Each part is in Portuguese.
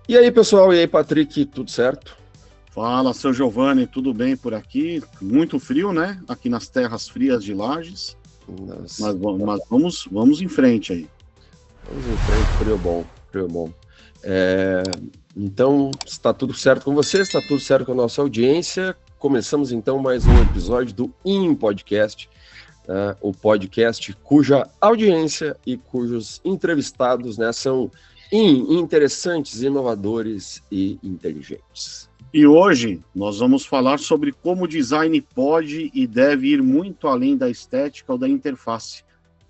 E aí, pessoal? E aí, Patrick? Tudo certo? Fala, seu Giovanni, tudo bem por aqui? Muito frio, né? Aqui nas terras frias de Lages, Nós... mas vamos em frente aí. Vamos em frente, frio bom, frio bom. Então, está tudo certo com você? Está tudo certo com a nossa audiência? Começamos então mais um episódio do Podcast, o podcast cuja audiência e cujos entrevistados, né, são interessantes, inovadores e inteligentes. E hoje nós vamos falar sobre como o design pode e deve ir muito além da estética ou da interface.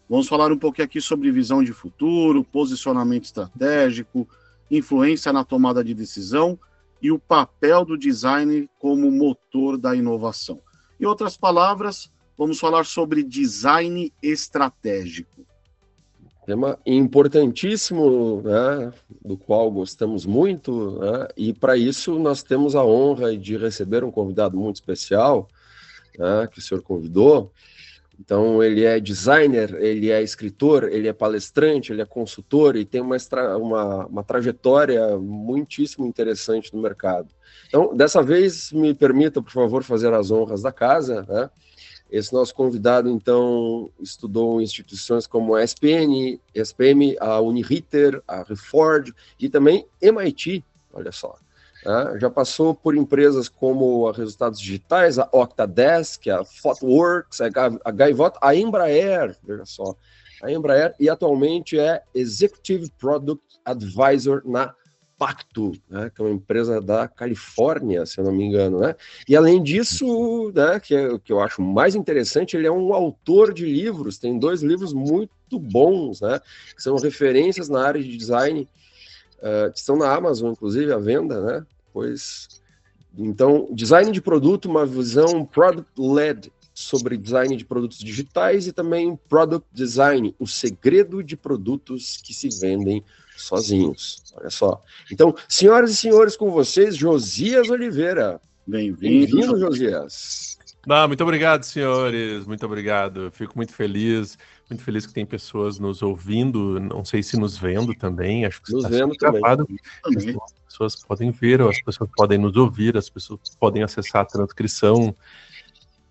Vamos falar um pouquinho aqui sobre visão de futuro, posicionamento estratégico, influência na tomada de decisão e o papel do design como motor da inovação. Em outras palavras, vamos falar sobre design estratégico. Tema importantíssimo, né, do qual gostamos muito, né, e para isso nós temos a honra de receber um convidado muito especial, né, que o senhor convidou. Então, ele é designer, ele é escritor, ele é palestrante, ele é consultor e tem uma trajetória muitíssimo interessante no mercado. Então, dessa vez, me permita, por favor, fazer as honras da casa, né? Esse nosso convidado, então, estudou em instituições como a SPM, a Uniriter, a Reforge e também MIT, olha só. Já passou por empresas como a Resultados Digitais, a Octadesk, a Thoughtworks, a Gaivot, a Embraer, veja só, a Embraer, e atualmente é Executive Product Advisor na Pacto, né, que é uma empresa da Califórnia, se eu não me engano, né? E além disso, né, que eu acho mais interessante, ele é um autor de livros, tem 2 livros muito bons, né, que são referências na área de design, que estão na Amazon, inclusive, à venda, né? Então, design de produto, uma visão product-led sobre design de produtos digitais e também product design, o segredo de produtos que se vendem sozinhos. Olha só. Então, senhoras e senhores, com vocês, Josias Oliveira. Bem-vindo, Josias. Muito obrigado, senhores. Muito obrigado. Fico muito feliz que tem pessoas nos ouvindo. Não sei se nos vendo também. Acho que nos vendo gravado. Também. As pessoas podem ver, as pessoas podem nos ouvir, as pessoas podem acessar a transcrição.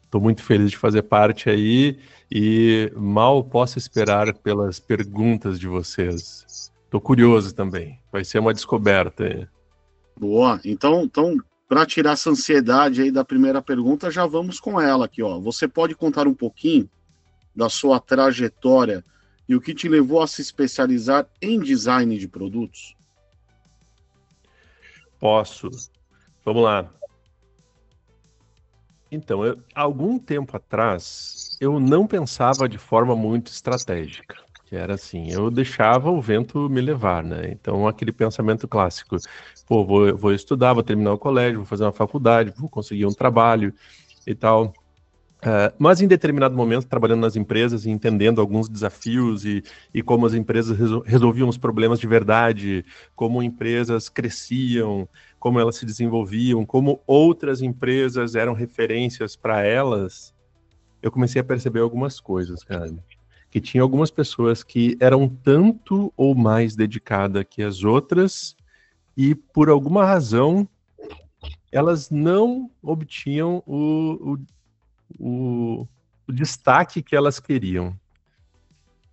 Estou muito feliz de fazer parte aí e mal posso esperar pelas perguntas de vocês. Estou curioso também. Vai ser uma descoberta. Boa. Então, para tirar essa ansiedade aí da primeira pergunta, já vamos com ela aqui, ó. Você pode contar um pouquinho da sua trajetória e o que te levou a se especializar em design de produtos? Posso. Vamos lá. Então, algum tempo atrás, eu não pensava de forma muito estratégica. Que era assim, eu deixava o vento me levar, né? Então, aquele pensamento clássico, pô, vou estudar, vou terminar o colégio, vou fazer uma faculdade, vou conseguir um trabalho e tal. Mas em determinado momento, trabalhando nas empresas e entendendo alguns desafios e como as empresas resolviam os problemas de verdade, como empresas cresciam, como elas se desenvolviam, como outras empresas eram referências para elas, eu comecei a perceber algumas coisas, cara. Que tinha algumas pessoas que eram tanto ou mais dedicadas que as outras e, por alguma razão, elas não obtinham o destaque que elas queriam.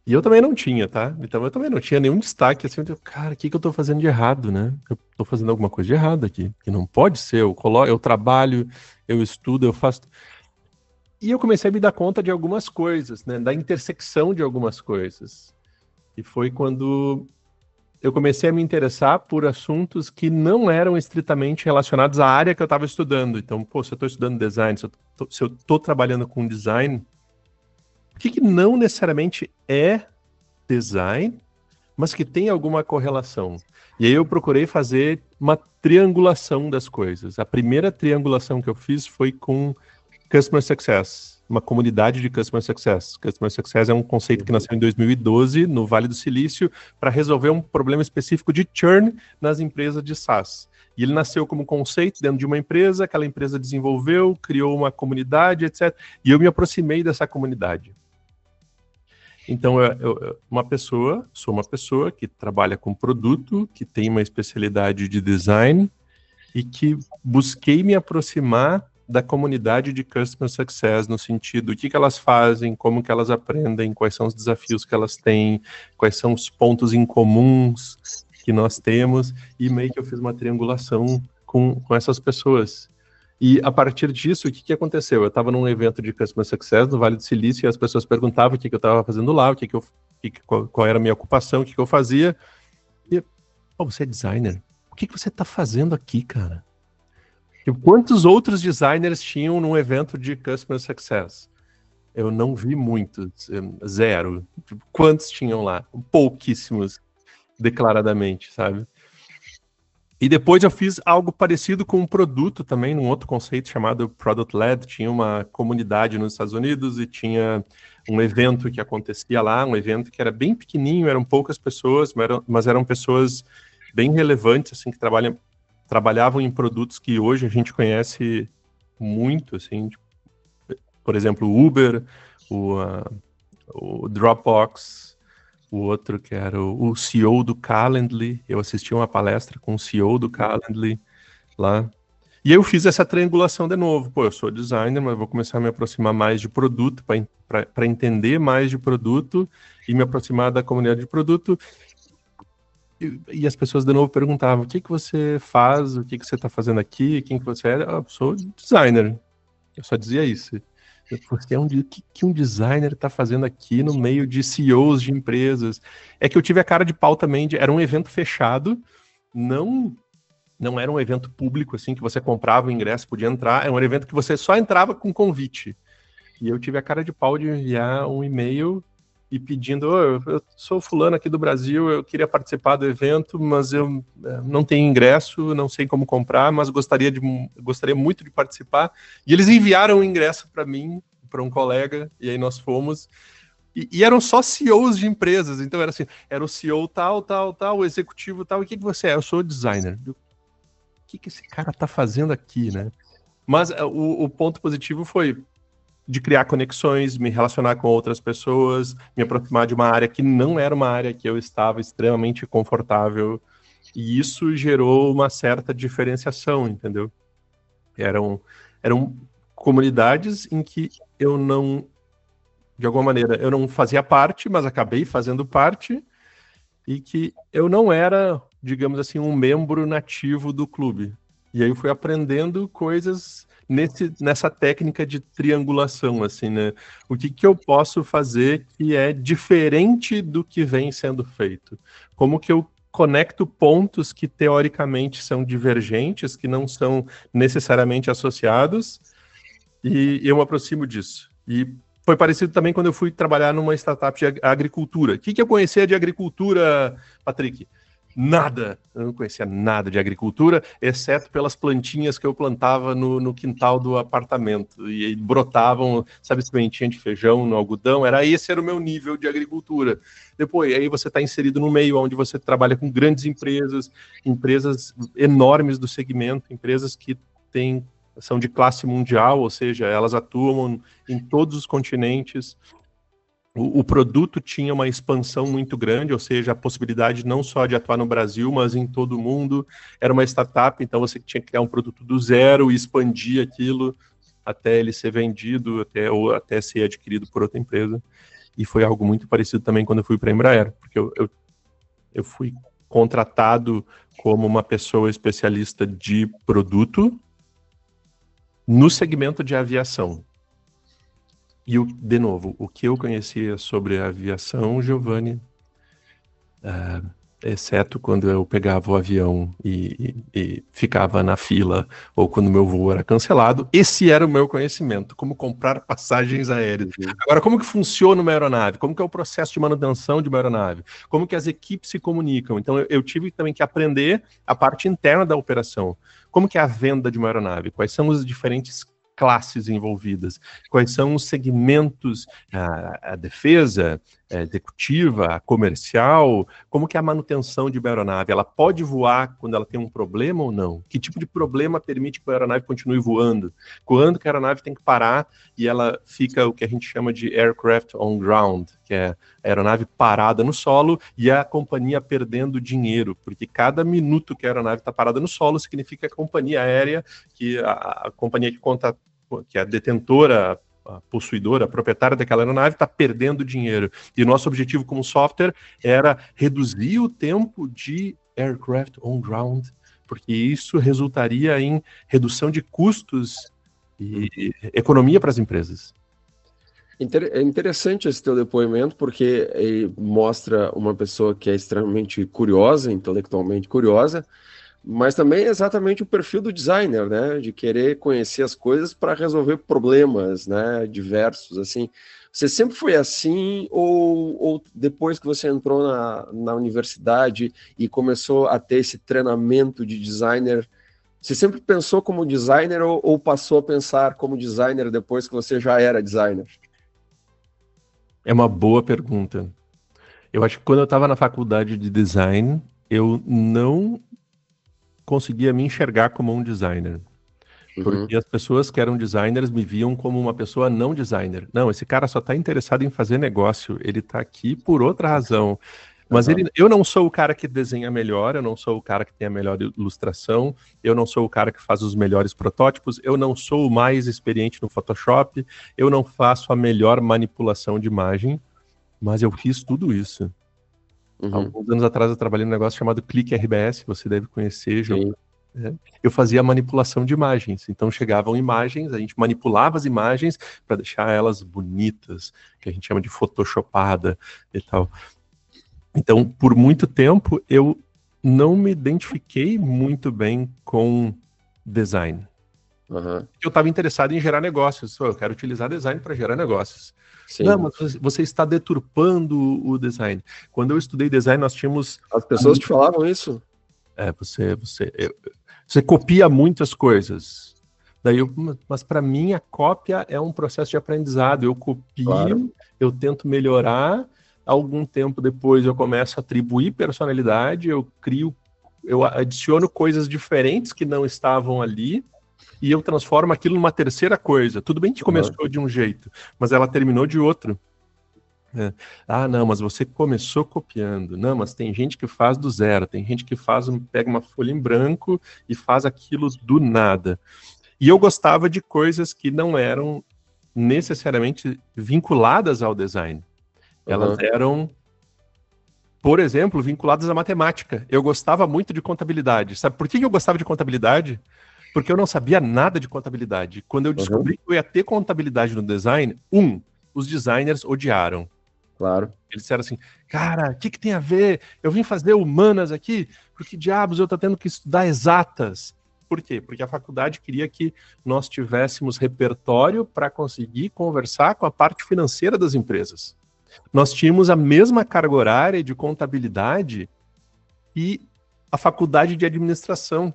E eu também não tinha, tá? Então eu também não tinha nenhum destaque, assim, cara, o que eu tô fazendo de errado, né? Eu tô fazendo alguma coisa de errado aqui, que não pode ser, eu trabalho, eu estudo, eu faço... E eu comecei a me dar conta de algumas coisas, né? Da intersecção de algumas coisas. E foi quando eu comecei a me interessar por assuntos que não eram estritamente relacionados à área que eu estava estudando. Então, pô, se eu estou estudando design, se eu estou trabalhando com design, o que não necessariamente é design, mas que tem alguma correlação? E aí eu procurei fazer uma triangulação das coisas. A primeira triangulação que eu fiz foi com Customer Success, uma comunidade de Customer Success. Customer Success é um conceito que nasceu em 2012, no Vale do Silício, para resolver um problema específico de churn nas empresas de SaaS. E ele nasceu como conceito dentro de uma empresa, aquela empresa desenvolveu, criou uma comunidade, etc. E eu me aproximei dessa comunidade. Então, sou uma pessoa que trabalha com produto, que tem uma especialidade de design e que busquei me aproximar da comunidade de Customer Success, no sentido, o que elas fazem, como que elas aprendem, quais são os desafios que elas têm, quais são os pontos em comuns que nós temos, e meio que eu fiz uma triangulação com essas pessoas. E a partir disso, o que aconteceu? Eu estava num evento de Customer Success no Vale do Silício, e as pessoas perguntavam o que eu estava fazendo lá, qual era a minha ocupação, o que eu fazia. E, você é designer? O que você está fazendo aqui, cara? E quantos outros designers tinham num evento de Customer Success? Eu não vi muitos, 0. Quantos tinham lá? Pouquíssimos, declaradamente, sabe? E depois eu fiz algo parecido com um produto também, num outro conceito chamado Product Led. Tinha uma comunidade nos Estados Unidos e tinha um evento que acontecia lá, um evento que era bem pequenininho, eram poucas pessoas, mas eram pessoas bem relevantes, assim, que trabalhavam em produtos que hoje a gente conhece muito, assim, tipo, por exemplo, o Uber, o Dropbox, o outro que era o CEO do Calendly. Eu assisti uma palestra com o CEO do Calendly lá. E eu fiz essa triangulação de novo. Eu sou designer, mas vou começar a me aproximar mais de produto, para entender mais de produto e me aproximar da comunidade de produto. E as pessoas de novo perguntavam, o que você faz, o que você está fazendo aqui, quem que você é? Eu sou designer. Eu só dizia isso. Porque o que um designer está fazendo aqui no meio de CEOs de empresas? É que eu tive a cara de pau também, era um evento fechado, não era um evento público, assim, que você comprava o ingresso, podia entrar, era um evento que você só entrava com convite. E eu tive a cara de pau de enviar um e-mail e pedindo, eu sou fulano aqui do Brasil, eu queria participar do evento, mas eu não tenho ingresso, não sei como comprar, mas gostaria muito de participar. E eles enviaram o ingresso para mim, para um colega, e aí nós fomos. E eram só CEOs de empresas, então era assim, era o CEO tal, o executivo tal, e o que você é? Eu sou designer. O que esse cara tá fazendo aqui, né? Mas o ponto positivo foi de criar conexões, me relacionar com outras pessoas, me aproximar de uma área que não era uma área que eu estava extremamente confortável, e isso gerou uma certa diferenciação, entendeu? Eram comunidades em que eu não, de alguma maneira, eu não fazia parte, mas acabei fazendo parte, e que eu não era, digamos assim, um membro nativo do clube. E aí eu fui aprendendo coisas nessa técnica de triangulação, assim, né? O que eu posso fazer que é diferente do que vem sendo feito? Como que eu conecto pontos que teoricamente são divergentes, que não são necessariamente associados, e eu me aproximo disso. E foi parecido também quando eu fui trabalhar numa startup de agricultura. O que eu conhecia de agricultura, Patrick? Nada. Eu não conhecia nada de agricultura, exceto pelas plantinhas que eu plantava no quintal do apartamento. E brotavam, sabe, sementinha de feijão no algodão. Esse era o meu nível de agricultura. Depois, aí você está inserido no meio onde você trabalha com grandes empresas enormes do segmento, empresas que são de classe mundial, ou seja, elas atuam em todos os continentes. O produto tinha uma expansão muito grande, ou seja, a possibilidade não só de atuar no Brasil, mas em todo o mundo. Era uma startup, então você tinha que criar um produto do zero e expandir aquilo até ele ser vendido, ou até ser adquirido por outra empresa. E foi algo muito parecido também quando eu fui para a Embraer, porque eu fui contratado como uma pessoa especialista de produto no segmento de aviação. E, de novo, o que eu conhecia sobre a aviação, Giovanni, exceto quando eu pegava o avião e ficava na fila, ou quando meu voo era cancelado, esse era o meu conhecimento, como comprar passagens aéreas. Agora, como que funciona uma aeronave? Como que é o processo de manutenção de uma aeronave? Como que as equipes se comunicam? Então, eu tive também que aprender a parte interna da operação. Como que é a venda de uma aeronave? Quais são os diferentes classes envolvidas? Quais são os segmentos, a defesa, executiva, comercial? Como que é a manutenção de uma aeronave? Ela pode voar quando ela tem um problema ou não? Que tipo de problema permite que a aeronave continue voando? Quando que a aeronave tem que parar e ela fica o que a gente chama de aircraft on ground, que é a aeronave parada no solo e a companhia perdendo dinheiro, porque cada minuto que a aeronave está parada no solo significa que a companhia aérea, que a companhia que é a detentora, a possuidora, a proprietária daquela aeronave, está perdendo dinheiro. E o nosso objetivo como software era reduzir o tempo de aircraft on ground, porque isso resultaria em redução de custos e economia para as empresas. É interessante esse teu depoimento, porque mostra uma pessoa que é extremamente curiosa, intelectualmente curiosa, mas também é exatamente o perfil do designer, né? De querer conhecer as coisas para resolver problemas, né? Diversos, assim. Você sempre foi assim, ou depois que você entrou na universidade e começou a ter esse treinamento de designer, você sempre pensou como designer ou passou a pensar como designer depois que você já era designer? É uma boa pergunta. Eu acho que quando eu estava na faculdade de design, eu não conseguia me enxergar como um designer. Porque as pessoas que eram designers me viam como uma pessoa não designer. Não, esse cara só está interessado em fazer negócio, ele está aqui por outra razão. Mas eu não sou o cara que desenha melhor, eu não sou o cara que tem a melhor ilustração, eu não sou o cara que faz os melhores protótipos, eu não sou o mais experiente no Photoshop, eu não faço a melhor manipulação de imagem, mas eu fiz tudo isso. Alguns anos atrás eu trabalhei num negócio chamado Click RBS, você deve conhecer, João. Eu fazia manipulação de imagens, então chegavam imagens, a gente manipulava as imagens para deixar elas bonitas, que a gente chama de photoshopada e tal. Então, por muito tempo, eu não me identifiquei muito bem com design. Eu estava interessado em gerar negócios, eu quero utilizar design para gerar negócios. Sim. Não, mas você está deturpando o design. Quando eu estudei design, nós tínhamos... As pessoas te falavam isso? Você copia muitas coisas. Mas para mim a cópia é um processo de aprendizado. Eu copio, eu tento melhorar. Algum tempo depois eu começo a atribuir personalidade. Eu adiciono coisas diferentes que não estavam ali e eu transformo aquilo numa terceira coisa. Tudo bem que começou de um jeito, mas ela terminou de outro. Não, mas você começou copiando. Não, mas tem gente que faz do zero, tem gente que pega uma folha em branco e faz aquilo do nada. E eu gostava de coisas que não eram necessariamente vinculadas ao design. Elas eram, por exemplo, vinculadas à matemática. Eu gostava muito de contabilidade. Sabe por que eu gostava de contabilidade? Porque eu não sabia nada de contabilidade. Quando eu descobri que eu ia ter contabilidade no design, os designers odiaram. Claro. Eles disseram assim, cara, o que tem a ver? Eu vim fazer humanas aqui, por que diabos eu tô tendo que estudar exatas? Por quê? Porque a faculdade queria que nós tivéssemos repertório para conseguir conversar com a parte financeira das empresas. Nós tínhamos a mesma carga horária de contabilidade e a faculdade de administração.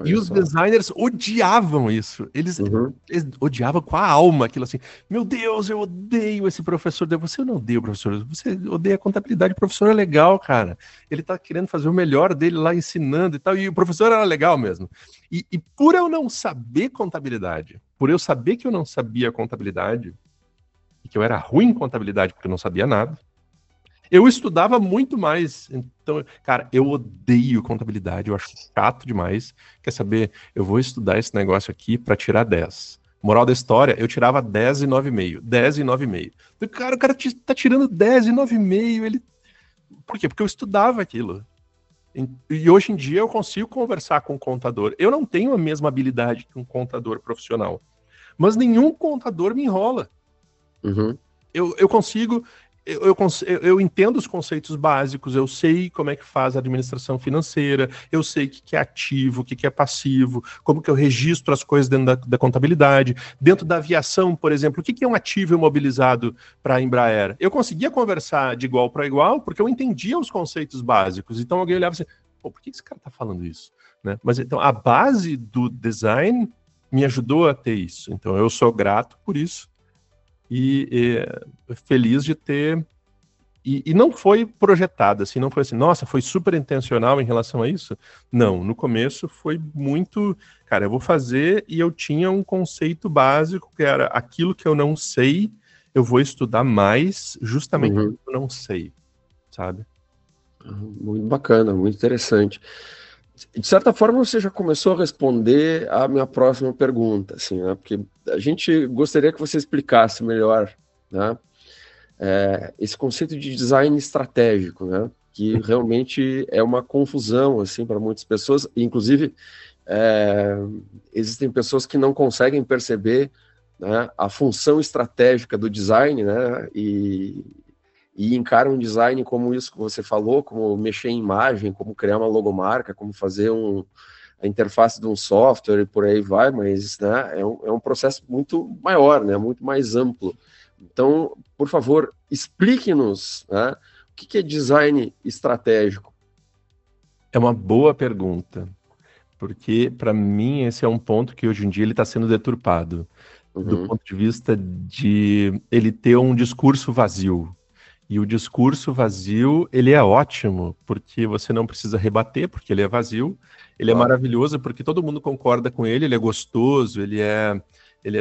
E os designers odiavam isso. Eles odiavam com a alma aquilo assim. Meu Deus, eu odeio esse professor. Você não odeia o professor, você odeia a contabilidade. O professor é legal, cara. Ele tá querendo fazer o melhor dele lá ensinando e tal. E o professor era legal mesmo. E por eu não saber contabilidade, por eu saber que eu não sabia contabilidade, e que eu era ruim em contabilidade porque eu não sabia nada, eu estudava muito mais. Então, cara, eu odeio contabilidade, eu acho chato demais. Quer saber? Eu vou estudar esse negócio aqui para tirar 10. Moral da história, eu tirava 10 e 9,5. 10 e 9,5. Cara, o cara tá tirando 10 e 9,5. Por quê? Porque eu estudava aquilo. E hoje em dia eu consigo conversar com um contador. Eu não tenho a mesma habilidade que um contador profissional. Mas nenhum contador me enrola. Eu consigo... Eu entendo os conceitos básicos, eu sei como é que faz a administração financeira, eu sei o que é ativo, o que é passivo, como que eu registro as coisas dentro da contabilidade. Dentro da aviação, por exemplo, o que é um ativo imobilizado para a Embraer? Eu conseguia conversar de igual para igual porque eu entendia os conceitos básicos. Então alguém olhava assim, por que esse cara está falando isso? Né? Mas então a base do design me ajudou a ter isso. Então eu sou grato por isso. e feliz de ter... E não foi projetada, assim, não foi assim, nossa, foi super intencional em relação a isso? Não, no começo foi muito, cara, eu vou fazer, e eu tinha um conceito básico, que era aquilo que eu não sei, eu vou estudar mais, justamente porque eu não sei, sabe? Muito bacana, muito interessante. De certa forma, você já começou a responder a minha próxima pergunta, assim, né? Porque a gente gostaria que você explicasse melhor, né? Esse conceito de design estratégico, né? Que realmente é uma confusão, assim, para muitas pessoas. Inclusive, existem pessoas que não conseguem perceber, né, a função estratégica do design, né? E encaram o design como isso que você falou, como mexer em imagem, como criar uma logomarca, como fazer a interface de um software e por aí vai, mas, né, é um processo muito maior, né, muito mais amplo. Então, por favor, explique-nos, né, o que é design estratégico. É uma boa pergunta, porque para mim esse é um ponto que hoje em dia ele está sendo deturpado, do ponto de vista de ele ter um discurso vazio. E o discurso vazio, ele é ótimo, porque você não precisa rebater, porque ele é vazio. Ele é maravilhoso, porque todo mundo concorda com ele é gostoso, ele é,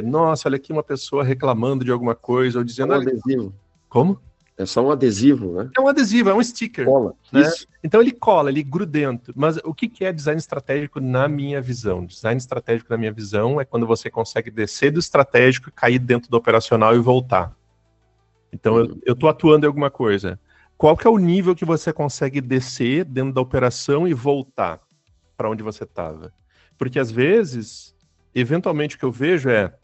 nossa, olha aqui uma pessoa reclamando de alguma coisa, ou dizendo... É um adesivo. Como? É só um adesivo, né? É um adesivo, é um sticker. Cola. Né? Isso. Então ele cola, ele grudento. Mas o que é design estratégico na minha visão? Design estratégico na minha visão é quando você consegue descer do estratégico, cair dentro do operacional e voltar. Então, eu estou atuando em alguma coisa. Qual que é o nível que você consegue descer dentro da operação e voltar para onde você estava? Porque, às vezes, eventualmente, o que eu vejo é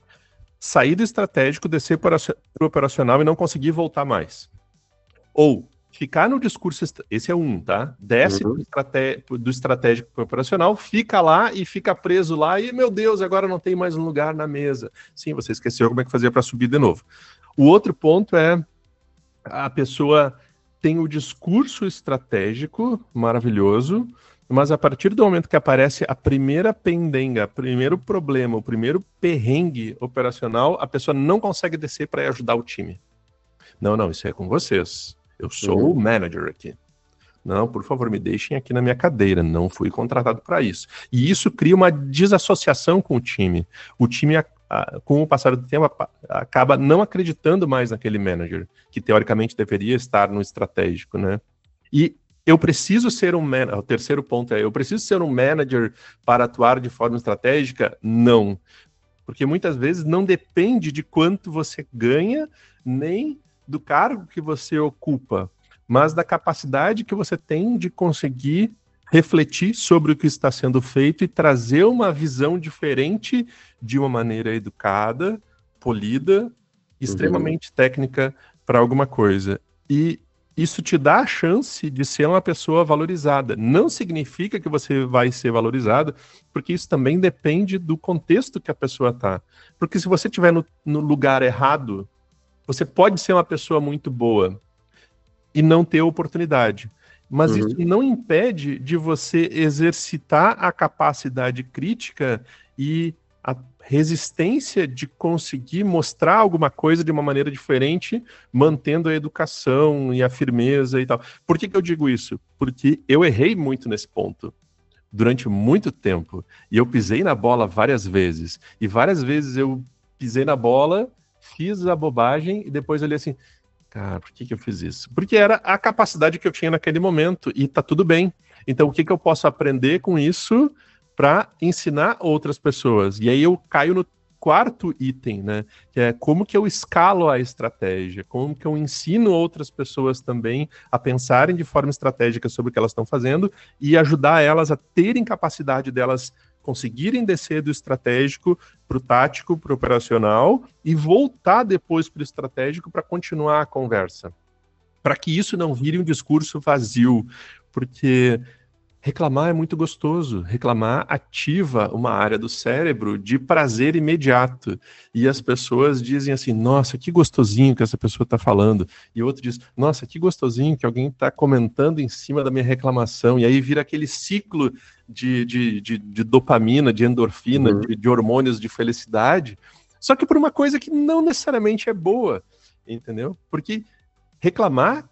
sair do estratégico, descer para o operacional e não conseguir voltar mais. Ou ficar no discurso... Esse é um, tá? Desce do estratégico para o operacional, fica lá e fica preso lá e, meu Deus, agora não tem mais um lugar na mesa. Sim, você esqueceu como é que fazia para subir de novo. O outro ponto é a pessoa tem o discurso estratégico maravilhoso, mas a partir do momento que aparece a primeira pendenga, o primeiro problema, o primeiro perrengue operacional, a pessoa não consegue descer para ajudar o time. Não, isso é com vocês. Eu sou o manager aqui. Não, por favor, me deixem aqui na minha cadeira. Não fui contratado para isso. E isso cria uma desassociação com o time. O time, com o passar do tempo, acaba não acreditando mais naquele manager, que teoricamente deveria estar no estratégico, né? E eu preciso ser um manager. O terceiro ponto é, eu preciso ser um manager para atuar de forma estratégica? Não. Porque muitas vezes não depende de quanto você ganha, nem do cargo que você ocupa, mas da capacidade que você tem de conseguir refletir sobre o que está sendo feito e trazer uma visão diferente de uma maneira educada, polida, extremamente técnica para alguma coisa. E isso te dá a chance de ser uma pessoa valorizada. Não significa que você vai ser valorizado, porque isso também depende do contexto que a pessoa está. Porque se você estiver no lugar errado, você pode ser uma pessoa muito boa e não ter oportunidade. Mas isso não impede de você exercitar a capacidade crítica e a resistência de conseguir mostrar alguma coisa de uma maneira diferente, mantendo a educação e a firmeza e tal. Por que eu digo isso? Porque eu errei muito nesse ponto durante muito tempo. E eu pisei na bola várias vezes. E várias vezes eu pisei na bola, fiz a bobagem e depois olhei assim, cara, por que eu fiz isso? Porque era a capacidade que eu tinha naquele momento e tá tudo bem. Então, o que eu posso aprender com isso para ensinar outras pessoas? E aí eu caio no quarto item, né? Que é como que eu escalo a estratégia, como que eu ensino outras pessoas também a pensarem de forma estratégica sobre o que elas estão fazendo e ajudar elas a terem capacidade delas conseguirem descer do estratégico para o tático, para o operacional e voltar depois para o estratégico para continuar a conversa. Para que isso não vire um discurso vazio, porque reclamar é muito gostoso. Reclamar ativa uma área do cérebro de prazer imediato. E as pessoas dizem assim, nossa, que gostosinho que essa pessoa está falando. E outro diz, nossa, que gostosinho que alguém está comentando em cima da minha reclamação. E aí vira aquele ciclo de dopamina, de endorfina, de hormônios de felicidade. Só que por uma coisa que não necessariamente é boa, entendeu? Porque reclamar,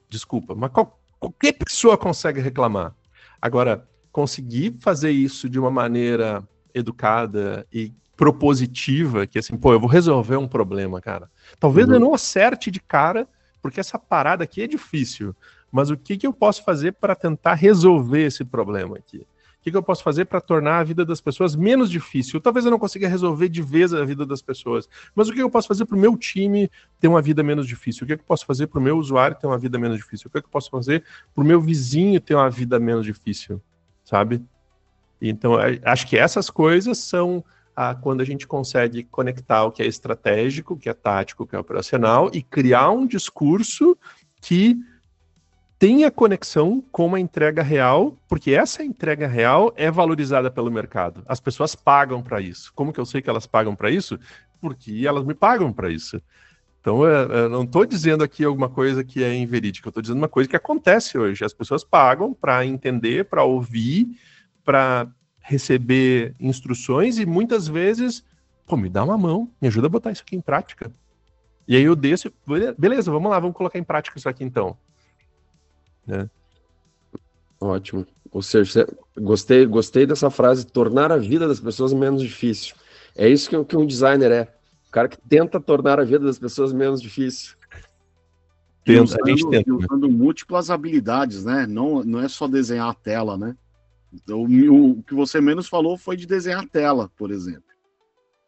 desculpa, mas qualquer pessoa consegue reclamar. Agora, conseguir fazer isso de uma maneira educada e propositiva, que assim, pô, eu vou resolver um problema, cara. Talvez eu não acerte de cara, porque essa parada aqui é difícil, mas o que eu posso fazer para tentar resolver esse problema aqui? O que eu posso fazer para tornar a vida das pessoas menos difícil? Talvez eu não consiga resolver de vez a vida das pessoas, mas o que eu posso fazer para o meu time ter uma vida menos difícil? O que eu posso fazer para o meu usuário ter uma vida menos difícil? O que eu posso fazer para o meu vizinho ter uma vida menos difícil? Sabe? Então, acho que essas coisas são quando a gente consegue conectar o que é estratégico, o que é tático, o que é operacional, e criar um discurso que tenha conexão com uma entrega real, porque essa entrega real é valorizada pelo mercado. As pessoas pagam para isso. Como que eu sei que elas pagam para isso? Porque elas me pagam para isso. Então, eu não estou dizendo aqui alguma coisa que é inverídica, eu estou dizendo uma coisa que acontece hoje. As pessoas pagam para entender, para ouvir, para receber instruções e muitas vezes, pô, me dá uma mão, me ajuda a botar isso aqui em prática. E aí eu desço, beleza, vamos lá, vamos colocar em prática isso aqui então. Né? Ótimo. Ou seja, gostei dessa frase, tornar a vida das pessoas menos difícil. É isso que um designer é. O cara que tenta tornar a vida das pessoas menos difícil. A gente tenta, usando múltiplas habilidades, né? Não é só desenhar a tela, né? O que você menos falou foi de desenhar a tela, por exemplo.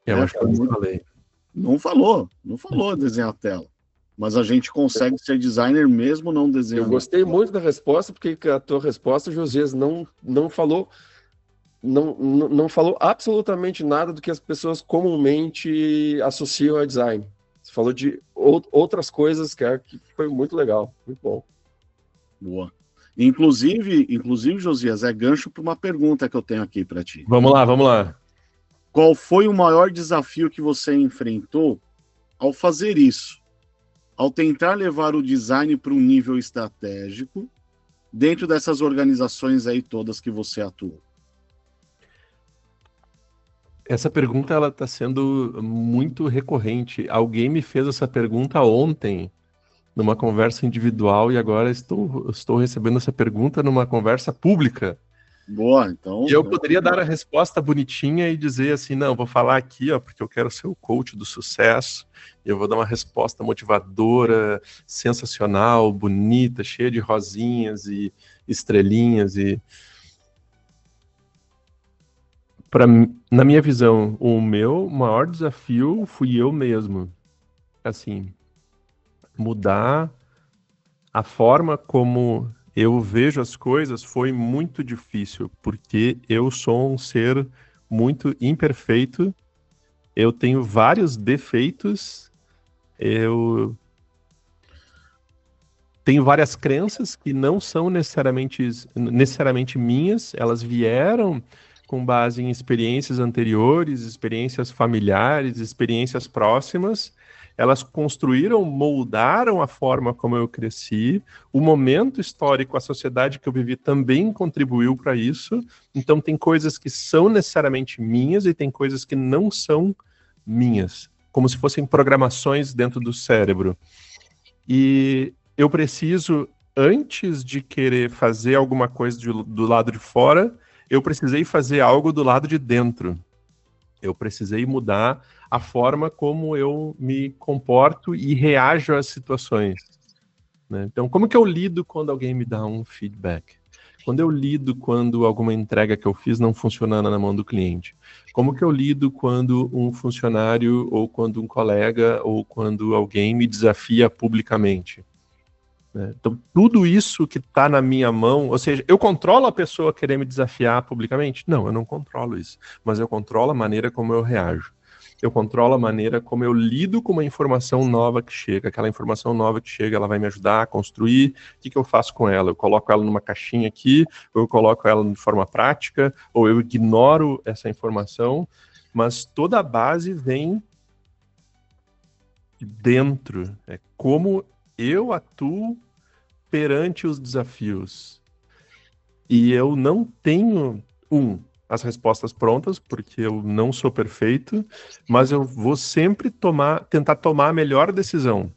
Acho que eu não falei. Não falou desenhar a tela. Mas a gente consegue ser designer mesmo não desenhando. Eu gostei muito da resposta, porque a tua resposta, Josias, não falou absolutamente nada do que as pessoas comumente associam a design. Você falou de outras coisas que foi muito legal, muito bom. Boa. Inclusive, Josias, é gancho para uma pergunta que eu tenho aqui para ti. Vamos lá. Qual foi o maior desafio que você enfrentou ao fazer isso? Ao tentar levar o design para um nível estratégico dentro dessas organizações aí todas que você atua? Essa pergunta ela está sendo muito recorrente. Alguém me fez essa pergunta ontem numa conversa individual e agora estou recebendo essa pergunta numa conversa pública. Boa, então... E eu poderia dar a resposta bonitinha e dizer assim, não, vou falar aqui, ó, porque eu quero ser o coach do sucesso, e eu vou dar uma resposta motivadora, sensacional, bonita, cheia de rosinhas e estrelinhas e... Na minha visão, o meu maior desafio fui eu mesmo. Assim, mudar a forma como eu vejo as coisas foi muito difícil, porque eu sou um ser muito imperfeito, eu tenho vários defeitos, eu tenho várias crenças que não são necessariamente minhas, elas vieram com base em experiências anteriores, experiências familiares, experiências próximas, elas construíram, moldaram a forma como eu cresci, o momento histórico, a sociedade que eu vivi também contribuiu para isso, então tem coisas que são necessariamente minhas e tem coisas que não são minhas, como se fossem programações dentro do cérebro. E eu preciso, antes de querer fazer alguma coisa do lado de fora, eu precisei fazer algo do lado de dentro. Eu precisei mudar a forma como eu me comporto e reajo às situações. Né? Então, como que eu lido quando alguém me dá um feedback? Quando eu lido quando alguma entrega que eu fiz não funciona na mão do cliente? Como que eu lido quando um funcionário, ou quando um colega, ou quando alguém me desafia publicamente? Então, tudo isso que está na minha mão, ou seja, eu controlo a pessoa querer me desafiar publicamente? Não, eu não controlo isso, mas eu controlo a maneira como eu reajo. Eu controlo a maneira como eu lido com uma informação nova que chega. Aquela informação nova que chega, ela vai me ajudar a construir. O que eu faço com ela? Eu coloco ela numa caixinha aqui, ou eu coloco ela de forma prática, ou eu ignoro essa informação, mas toda a base vem de dentro. É como eu atuo perante os desafios. E eu não tenho as respostas prontas, porque eu não sou perfeito, mas eu vou sempre tentar tomar a melhor decisão.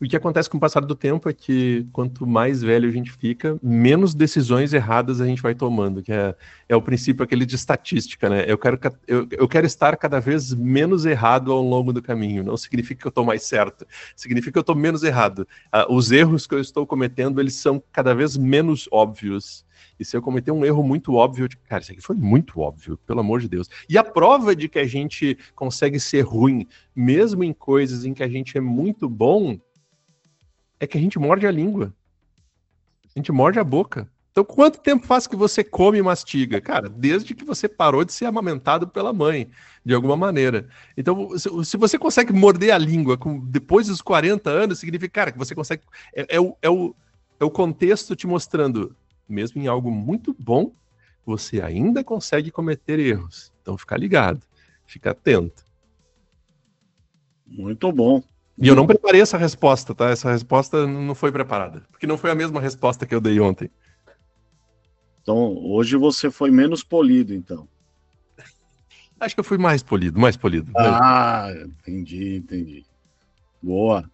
O que acontece com o passar do tempo é que quanto mais velho a gente fica, menos decisões erradas a gente vai tomando, que é o princípio aquele de estatística, né? Eu quero estar cada vez menos errado ao longo do caminho. Não significa que eu estou mais certo, significa que eu estou menos errado. Os erros que eu estou cometendo, eles são cada vez menos óbvios. E se eu cometer um erro muito óbvio, eu digo, cara, isso aqui foi muito óbvio, pelo amor de Deus. E a prova de que a gente consegue ser ruim, mesmo em coisas em que a gente é muito bom, é que a gente morde a língua. A gente morde a boca. Então, quanto tempo faz que você come e mastiga? Cara, desde que você parou de ser amamentado pela mãe, de alguma maneira. Então, se você consegue morder a língua depois dos 40 anos, significa, cara, que você consegue... É o contexto te mostrando, mesmo em algo muito bom, você ainda consegue cometer erros. Então, fica ligado, fica atento. Muito bom. E eu não preparei essa resposta, tá? Essa resposta não foi preparada. Porque não foi a mesma resposta que eu dei ontem. Então, hoje você foi menos polido, então. Acho que eu fui mais polido, mais polido. Ah, entendi. Boa.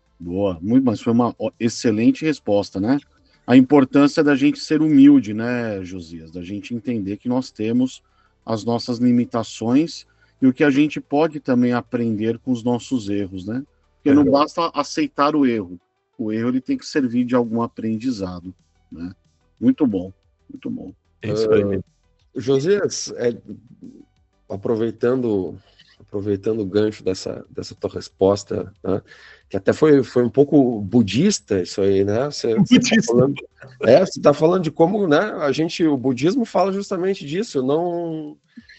Mas foi uma excelente resposta, né? A importância da gente ser humilde, né, Josias? Da gente entender que nós temos as nossas limitações e o que a gente pode também aprender com os nossos erros, né? Porque não basta aceitar o erro. O erro ele tem que servir de algum aprendizado, né? Muito bom. É isso aí mesmo. Josias, aproveitando o gancho dessa tua resposta, né, que até foi um pouco budista isso aí, né? Você tá falando de como, né? O budismo fala justamente disso.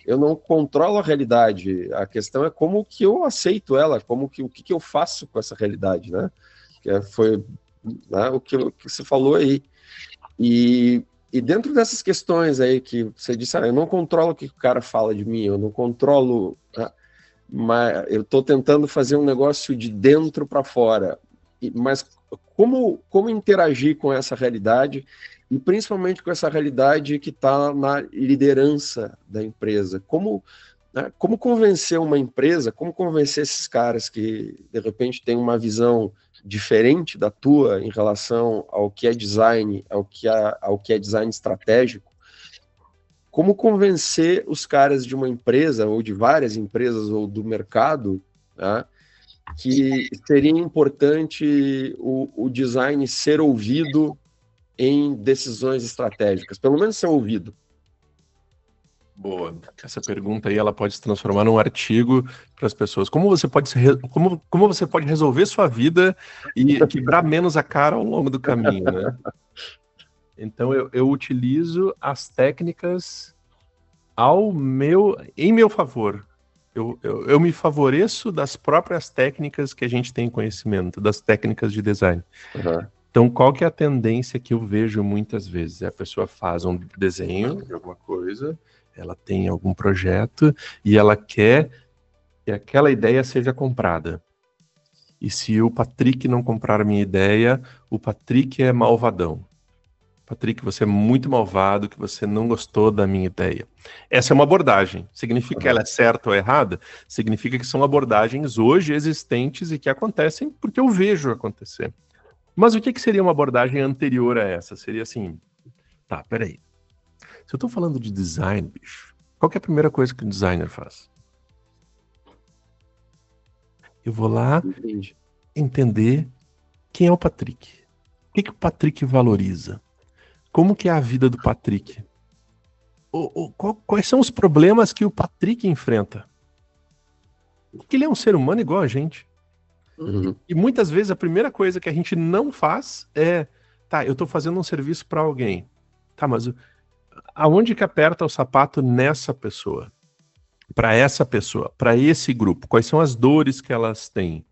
Eu não controlo a realidade. A questão é como que eu aceito ela, o que eu faço com essa realidade, né? Foi, né, o que você falou aí. E dentro dessas questões aí que você disse, eu não controlo o que o cara fala de mim, eu não controlo, né, mas eu estou tentando fazer um negócio de dentro para fora. Mas como interagir com essa realidade, e principalmente com essa realidade que está na liderança da empresa? Como convencer uma empresa, como convencer esses caras que, de repente, têm uma visão diferente da tua em relação ao que é design, ao que é design estratégico? Como convencer os caras de uma empresa, ou de várias empresas, ou do mercado, né, que seria importante o design ser ouvido em decisões estratégicas, pelo menos ser ouvido? Boa. Essa pergunta aí ela pode se transformar num artigo para as pessoas. Como você pode resolver sua vida e quebrar menos a cara ao longo do caminho, né? Então eu utilizo as técnicas em meu favor. Eu me favoreço das próprias técnicas que a gente tem conhecimento, das técnicas de design. Uhum. Então, qual que é a tendência que eu vejo muitas vezes? A pessoa faz um desenho de alguma coisa, ela tem algum projeto e ela quer que aquela ideia seja comprada. E se o Patrick não comprar a minha ideia, o Patrick é malvadão. Patrick, você é muito malvado, que você não gostou da minha ideia. Essa é uma abordagem. Significa que ela é certa ou errada? Significa que são abordagens hoje existentes e que acontecem porque eu vejo acontecer. Mas o que seria uma abordagem anterior a essa? Seria assim, tá, peraí. Se eu tô falando de design, bicho, qual que é a primeira coisa que o designer faz? Eu vou lá entender quem é o Patrick. O que o Patrick valoriza? Como que é a vida do Patrick? Quais são os problemas que o Patrick enfrenta? Porque ele é um ser humano igual a gente. Uhum. E muitas vezes a primeira coisa que a gente não faz é, tá, eu tô fazendo um serviço para alguém. Tá, mas aonde que aperta o sapato nessa pessoa? Para essa pessoa, para esse grupo? Quais são as dores que elas têm?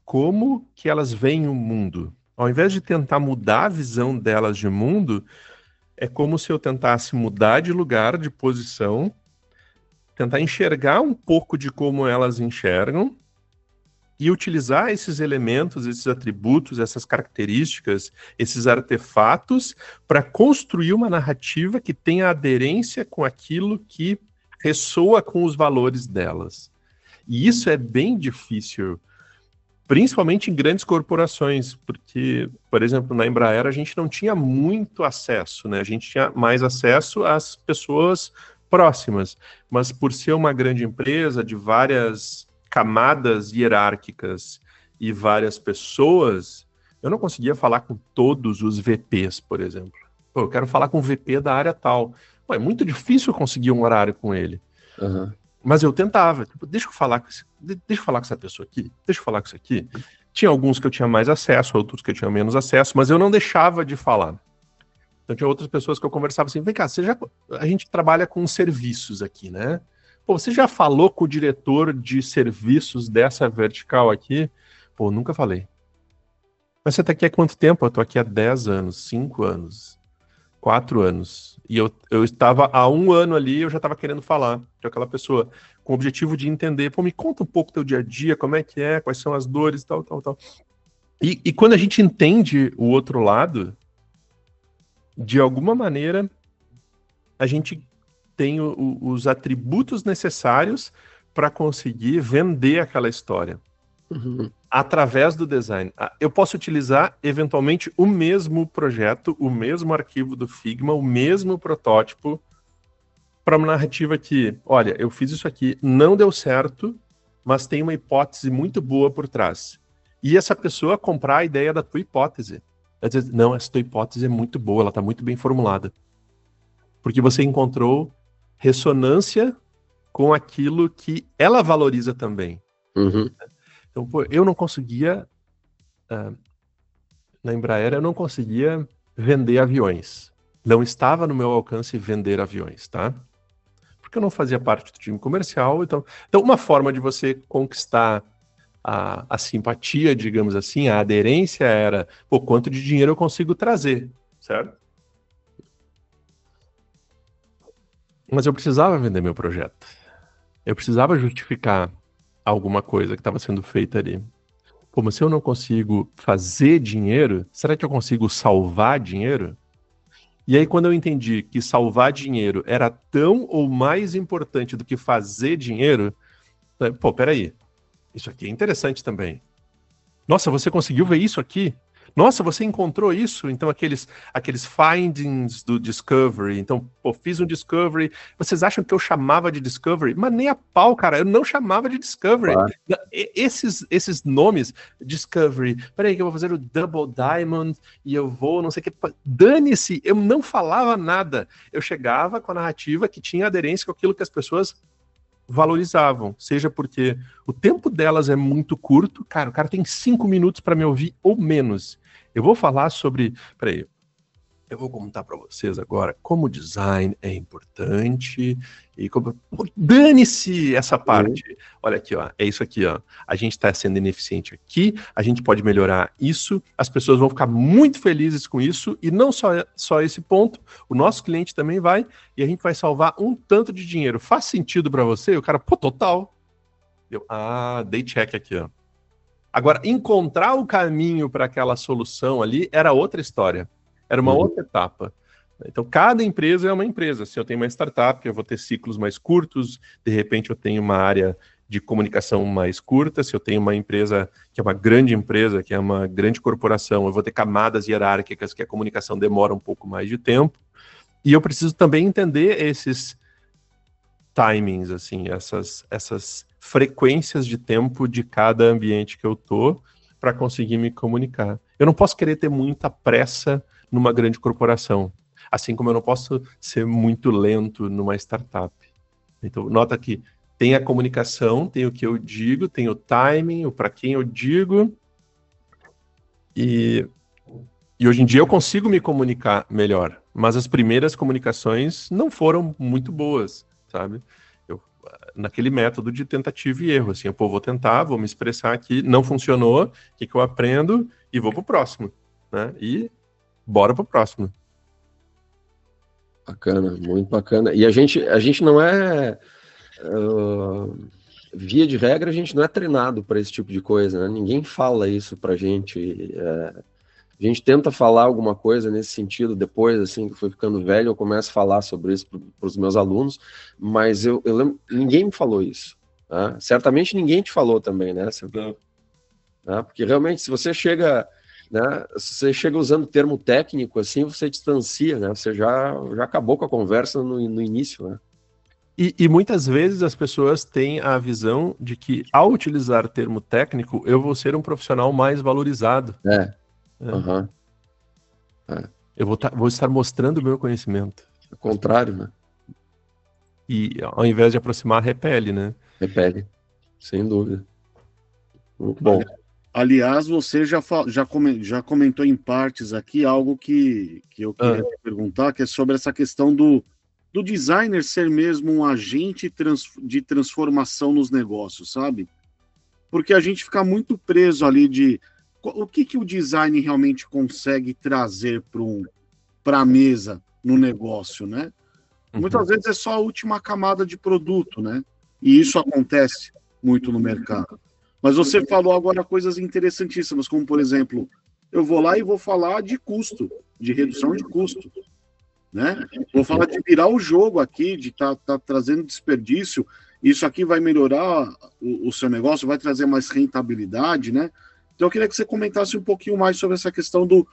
Como que elas veem o mundo? Ao invés de tentar mudar a visão delas de mundo, é como se eu tentasse mudar de lugar, de posição, tentar enxergar um pouco de como elas enxergam e utilizar esses elementos, esses atributos, essas características, esses artefatos, para construir uma narrativa que tenha aderência com aquilo que ressoa com os valores delas. E isso é bem difícil, principalmente em grandes corporações, porque, por exemplo, na Embraer a gente não tinha muito acesso, né? A gente tinha mais acesso às pessoas próximas, mas por ser uma grande empresa de várias camadas hierárquicas e várias pessoas, eu não conseguia falar com todos os VPs, por exemplo. Pô, eu quero falar com o VP da área tal. Pô, é muito difícil conseguir um horário com ele. Uhum. Mas eu tentava. Tipo, deixa eu falar com essa pessoa aqui. Deixa eu falar com isso aqui. Tinha alguns que eu tinha mais acesso, outros que eu tinha menos acesso, mas eu não deixava de falar. Então tinha outras pessoas que eu conversava assim, vem cá, a gente trabalha com serviços aqui, né? Pô, você já falou com o diretor de serviços dessa vertical aqui? Pô, nunca falei. Mas você tá aqui há quanto tempo? Eu tô aqui há 10 anos, 5 anos, 4 anos. E eu estava há 1 ano ali, eu já estava querendo falar com aquela pessoa, com o objetivo de entender, pô, me conta um pouco teu dia a dia, como é que é, quais são as dores, tal. E quando a gente entende o outro lado, de alguma maneira, a gente tem os atributos necessários para conseguir vender aquela história. Uhum. Através do design. Eu posso utilizar, eventualmente, o mesmo projeto, o mesmo arquivo do Figma, o mesmo protótipo, para uma narrativa que, olha, eu fiz isso aqui, não deu certo, mas tem uma hipótese muito boa por trás. E essa pessoa comprar a ideia da tua hipótese. Ela diz, não, essa tua hipótese é muito boa, ela está muito bem formulada. Porque você encontrou ressonância com aquilo que ela valoriza também. Uhum. Então, pô, eu não conseguia, na Embraer, eu não conseguia vender aviões. Não estava no meu alcance vender aviões, tá? Porque eu não fazia parte do time comercial. Então uma forma de você conquistar a simpatia, digamos assim, a aderência era, pô, quanto de dinheiro eu consigo trazer, certo? Mas eu precisava vender meu projeto. Eu precisava justificar alguma coisa que estava sendo feita ali. Pô, mas se eu não consigo fazer dinheiro, será que eu consigo salvar dinheiro? E aí, quando eu entendi que salvar dinheiro era tão ou mais importante do que fazer dinheiro, pô, peraí, isso aqui é interessante também. Nossa, você conseguiu ver isso aqui? Nossa, você encontrou isso? Então, aqueles findings do Discovery. Então, pô, fiz um Discovery. Vocês acham que eu chamava de Discovery? Mas nem a pau, cara. Eu não chamava de Discovery. Claro. Esses nomes, Discovery, peraí que eu vou fazer o Double Diamond e eu vou, não sei o que. Dane-se, eu não falava nada. Eu chegava com a narrativa que tinha aderência com aquilo que as pessoas valorizavam, seja porque o tempo delas é muito curto, cara, o cara tem 5 minutos para me ouvir ou menos. Eu vou falar sobre, peraí, eu vou contar para vocês agora como o design é importante e como... Dane-se essa parte. Olha aqui, ó, é isso aqui, ó. A gente está sendo ineficiente aqui, a gente pode melhorar isso, as pessoas vão ficar muito felizes com isso e não só esse ponto, o nosso cliente também vai e a gente vai salvar um tanto de dinheiro. Faz sentido para você? O cara, pô, total. Dei check aqui, ó. Agora, encontrar o caminho para aquela solução ali era outra história. Era uma outra etapa. Então, cada empresa é uma empresa. Se eu tenho uma startup, eu vou ter ciclos mais curtos. De repente, eu tenho uma área de comunicação mais curta. Se eu tenho uma empresa que é uma grande empresa, que é uma grande corporação, eu vou ter camadas hierárquicas que a comunicação demora um pouco mais de tempo. E eu preciso também entender esses timings, assim, essas frequências de tempo de cada ambiente que eu tô para conseguir me comunicar. Eu não posso querer ter muita pressa numa grande corporação, assim como eu não posso ser muito lento numa startup. Então, nota que tem a comunicação, tem o que eu digo, tem o timing, o para quem eu digo, e hoje em dia eu consigo me comunicar melhor, mas as primeiras comunicações não foram muito boas, sabe? Naquele método de tentativa e erro, assim, pô, vou tentar, vou me expressar aqui, não funcionou, o que eu aprendo e vou pro próximo, né? E bora pro próximo. Bacana, muito bacana. E a gente não é via de regra, a gente não é treinado para esse tipo de coisa, né? Ninguém fala isso pra gente. A gente tenta falar alguma coisa nesse sentido depois, assim, que foi ficando velho, eu começo a falar sobre isso para os meus alunos, mas eu lembro, ninguém me falou isso. Né? Certamente ninguém te falou também, né? Né? Porque realmente, se você chega, né, se você chega usando termo técnico, assim, você distancia, né? Você já acabou com a conversa no início, né? E muitas vezes as pessoas têm a visão de que, ao utilizar termo técnico, eu vou ser um profissional mais valorizado. Uhum. Eu vou estar mostrando o meu conhecimento. Ao contrário, né? E ao invés de aproximar, repele, né? Repele, sem dúvida. Muito bom. Aliás, você já comentou em partes aqui algo que eu queria te perguntar, que é sobre essa questão do designer ser mesmo um agente de transformação nos negócios, sabe? Porque a gente fica muito preso ali de o que o design realmente consegue trazer para a mesa no negócio, né? Muitas vezes é só a última camada de produto, né? E isso acontece muito no mercado. Mas você falou agora coisas interessantíssimas, como, por exemplo, eu vou lá e vou falar de custo, de redução de custo, né? Vou falar de virar o jogo aqui, de tá trazendo desperdício, isso aqui vai melhorar o seu negócio, vai trazer mais rentabilidade, né? Então eu queria que você comentasse um pouquinho mais sobre essa questão do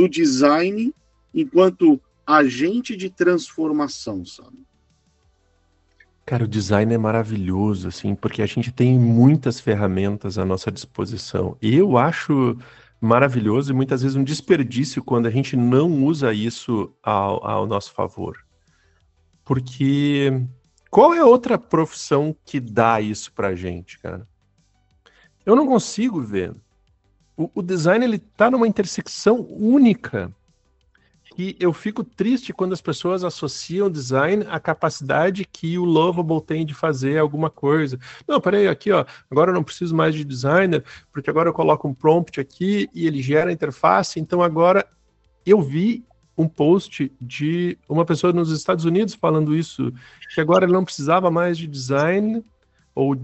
design enquanto agente de transformação, sabe? Cara, o design é maravilhoso, assim, porque a gente tem muitas ferramentas à nossa disposição. E eu acho maravilhoso e muitas vezes um desperdício quando a gente não usa isso ao nosso favor. Porque qual é a outra profissão que dá isso pra gente, cara? Eu não consigo ver. O design, ele tá numa intersecção única. E eu fico triste quando as pessoas associam design à capacidade que o Lovable tem de fazer alguma coisa. Não, peraí, aqui, ó, agora eu não preciso mais de designer, porque agora eu coloco um prompt aqui e ele gera a interface, então agora eu vi um post de uma pessoa nos Estados Unidos falando isso, que agora ele não precisava mais de design, ou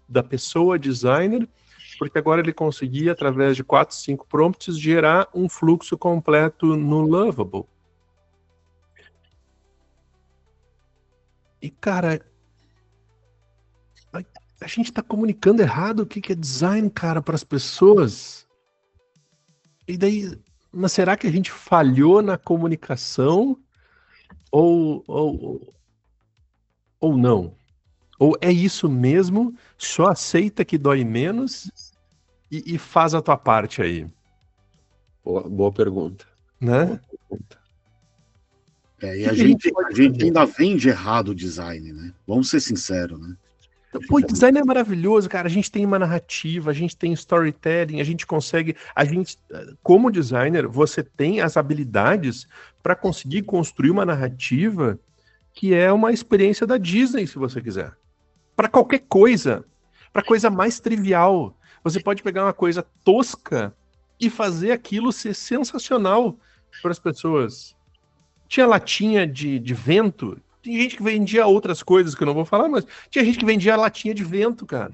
da pessoa designer, porque agora ele conseguia, através de 4, 5 prompts, gerar um fluxo completo no Lovable. E, cara, a gente está comunicando errado o que é design, cara, para as pessoas. E daí, mas será que a gente falhou na comunicação ou não? Ou é isso mesmo, só aceita que dói menos e faz a tua parte aí, Boa pergunta. né? Boa pergunta. E a gente ainda vende errado o design, né? Vamos ser sinceros, né? Pô, design é maravilhoso, cara. A gente tem uma narrativa, a gente tem storytelling, a gente consegue. Como designer, você tem as habilidades para conseguir construir uma narrativa que é uma experiência da Disney, se você quiser. Para qualquer coisa, para coisa mais trivial. Você pode pegar uma coisa tosca e fazer aquilo ser sensacional para as pessoas. Tinha latinha de vento. Tem gente que vendia outras coisas que eu não vou falar, mas tinha gente que vendia latinha de vento, cara.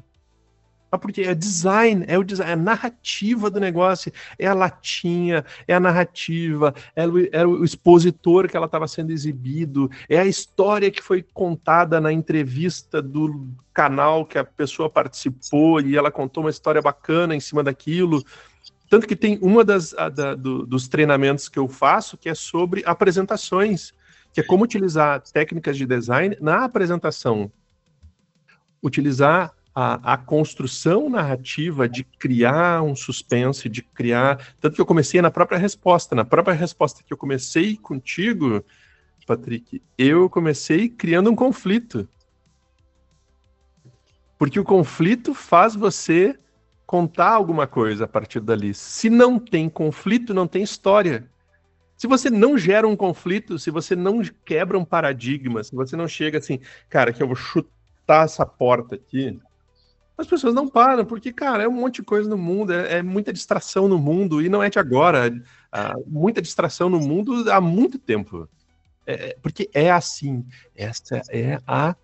Porque é design, é a narrativa do negócio, é a latinha, é a narrativa, é o expositor que ela estava sendo exibido, é a história que foi contada na entrevista do canal que a pessoa participou e ela contou uma história bacana em cima daquilo. Tanto que tem uma dos treinamentos que eu faço que é sobre apresentações, que é como utilizar técnicas de design na apresentação. Utilizar a construção narrativa de criar um suspense, de criar... Tanto que eu comecei na própria resposta. Na própria resposta que eu comecei contigo, Patrick, eu comecei criando um conflito. Porque o conflito faz você contar alguma coisa a partir dali. Se não tem conflito, não tem história. Se você não gera um conflito, se você não quebra um paradigma, se você não chega assim, cara, que eu vou chutar essa porta aqui, as pessoas não param, porque, cara, é um monte de coisa no mundo, é muita distração no mundo, e não é de agora, muita distração no mundo há muito tempo. Porque é assim, essa é a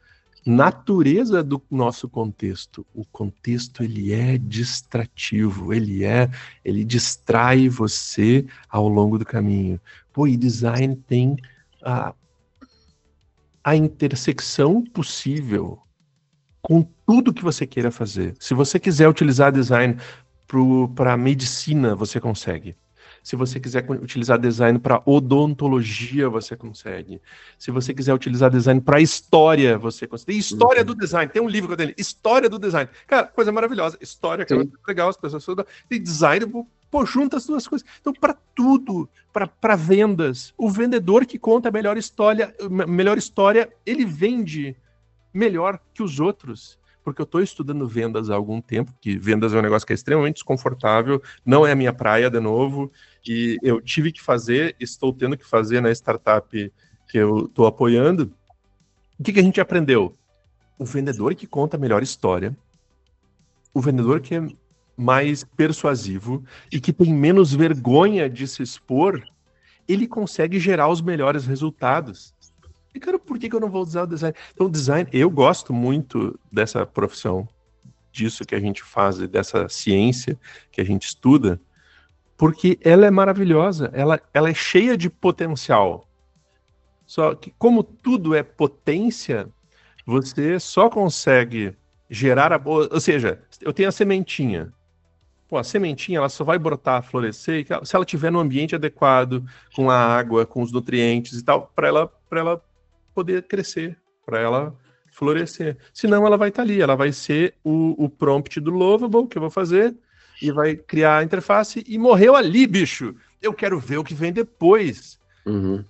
natureza do nosso contexto. O contexto, ele é distrativo, ele distrai você ao longo do caminho. Pô, e design tem a intersecção possível com tudo que você queira fazer. Se você quiser utilizar design para medicina, você consegue. Se você quiser utilizar design para odontologia, você consegue. Se você quiser utilizar design para história, você consegue. Tem história do design. Tem um livro dele, História do Design. Cara, coisa maravilhosa. História, que é legal, as pessoas... Tem design, pô, junta as duas coisas. Então, para tudo, para vendas, o vendedor que conta a melhor história, ele vende melhor que os outros. Porque eu estou estudando vendas há algum tempo, que vendas é um negócio que é extremamente desconfortável, não é a minha praia, de novo, e eu tive que fazer, estou tendo que fazer na startup que eu estou apoiando. O que a gente aprendeu? O vendedor que conta a melhor história, o vendedor que é mais persuasivo e que tem menos vergonha de se expor, ele consegue gerar os melhores resultados. E, cara, por que eu não vou usar o design? Então, o design, eu gosto muito dessa profissão, disso que a gente faz, dessa ciência que a gente estuda, porque ela é maravilhosa, ela é cheia de potencial. Só que, como tudo é potência, você só consegue gerar ou seja, eu tenho a sementinha. Pô, a sementinha, ela só vai brotar, florescer, se ela tiver no ambiente adequado, com a água, com os nutrientes e tal, para ela poder crescer, para ela florescer. Senão ela vai estar ali, ela vai ser o prompt do Lovable que eu vou fazer e vai criar a interface e morreu ali, bicho. Eu quero ver o que vem depois.